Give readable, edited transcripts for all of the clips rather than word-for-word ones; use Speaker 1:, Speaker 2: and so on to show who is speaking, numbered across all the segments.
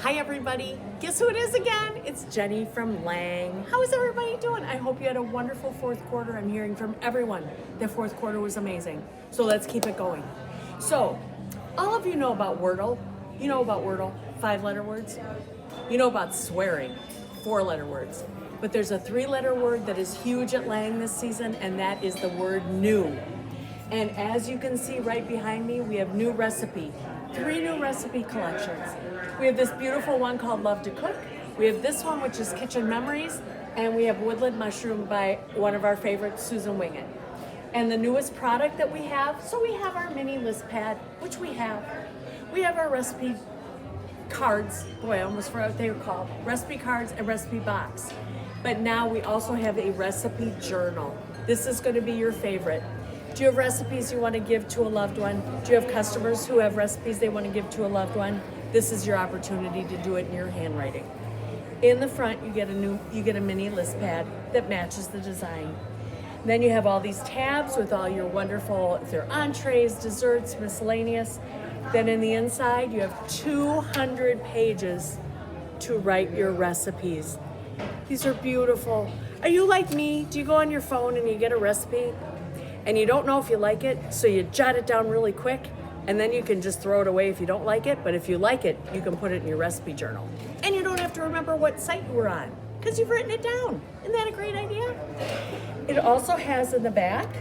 Speaker 1: Hi everybody, guess who it is again? It's Jenny from Lang. How is everybody doing? I hope you had a wonderful fourth quarter. I'm hearing from everyone the fourth quarter was amazing. So let's keep it going. So, all of you know about Wordle. You know about Wordle, 5-letter words. You know about swearing, 4-letter words. But there's a 3-letter word that is huge at Lang this season, and that is the word new. And as you can see right behind me, we have new recipe. 3 new recipe collections. We have this beautiful one called Love to Cook. We have this one, which is Kitchen Memories. And we have Woodland Mushroom by one of our favorites, Susan Wingett. And the newest product that we have, so we have our mini list pad, which we have. We have our recipe cards. Boy, I almost forgot what they were called. Recipe cards and recipe box. But now we also have a recipe journal. This is going to be your favorite. Do you have recipes you want to give to a loved one? Do you have customers who have recipes they want to give to a loved one? This is your opportunity to do it in your handwriting. In the front, you get a mini list pad that matches the design. Then you have all these tabs with all your wonderful, if they're entrees, desserts, miscellaneous. Then in the inside, you have 200 pages to write your recipes. These are beautiful. Are you like me? Do you go on your phone and you get a recipe and you don't know if you like it, so you jot it down really quick, and then you can just throw it away if you don't like it, but if you like it, you can put it in your recipe journal. And you don't have to remember what site you were on, because you've written it down. Isn't that a great idea? It also has in the back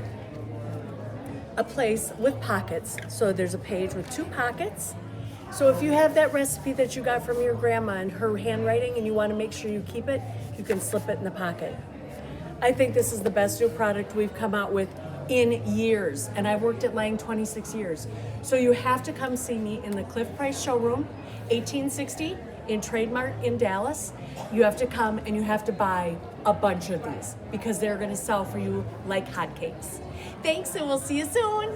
Speaker 1: a place with pockets. So there's a page with 2 pockets. So if you have that recipe that you got from your grandma and her handwriting and you want to make sure you keep it, you can slip it in the pocket. I think this is the best new product we've come out with in years, and I've worked at Lang 26 years. So you have to come see me in the Cliff Price showroom, 1860 in Trademark in Dallas. You have to come and you have to buy a bunch of these because they're going to sell for you like hotcakes. Thanks, and we'll see you soon.